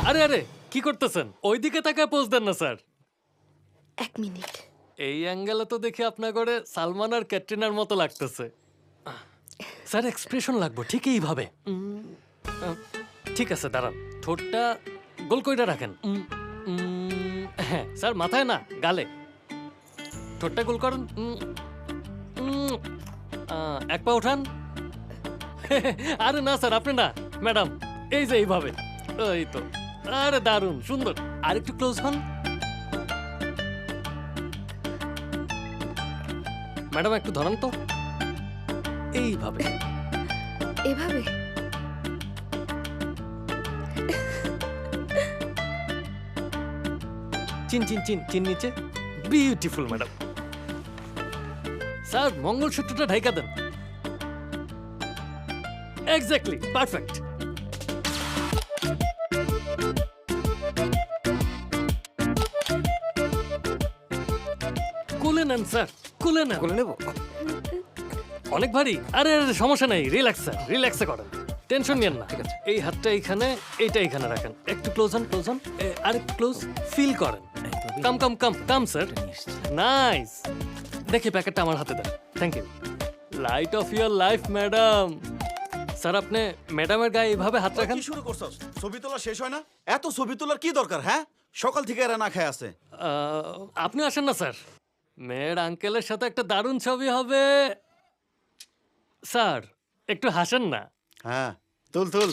আরে আরে কি করতেছেন? ওইদিকে তাকায় পোজ দেন না স্যার। 1 মিনিট। এই অ্যাঙ্গেলে তো দেখি আপনার করে সালমান আর ক্যাটরিনার মতো লাগতেছে। স্যার এক্সপ্রেশন লাগবে ঠিক এইভাবে। ঠিক আছে দাঁড়ান, ঠোঁটটা গোল কইরা রাখেন। হ্যাঁ স্যার, মাথায় না গালে। ঠোঁটটা গোল করেন। এক পা উঠান। আরে না স্যার, আপনি না ম্যাডাম, এই যে এইভাবে। এই তো, আরে দারুণ সুন্দর। আর একটু ক্লোজ হন ম্যাডাম, একটু ধরেন তো এইভাবে। এভাবে? চিন চিন চিন চিন নিচে। Beautiful madam. স্যার মঙ্গলসূত্রটা ঢাইকা দেন। Exactly perfect. কুলে নেন স্যার, কুলে নেন। বলে নেব। অনেক ভারী। আরে আরে সমস্যা নেই, রিল্যাক্স স্যার, রিল্যাক্সে করেন, টেনশন নিয়েন না। ঠিক আছে। এই হাতটা এইখানে, এইটা এইখানে রাখেন। একটু ক্লোজ হন, ক্লোজ হন। আরেকটু ক্লোজ ফিল করেন। Come come come come sir. Nice. দেখি প্যাকেটটা আমার হাতে দেন। Thank you. Light of your life madam. Sir আপনি ম্যাডামের গায়ে এইভাবে হাত রাখেন। কি শুরু করছস? ছবি তোলা শেষ হয় না? এত ছবি তোলার কি দরকার? হ্যাঁ, সকাল থেকে এরা না খায় আছে। আপনি আসেন না স্যার, মেয়ের আঙ্কেলের সাথে একটা দারুণ ছবি হবে। স্যার একটু হাসেন না। হ্যাঁ, তুল তুল।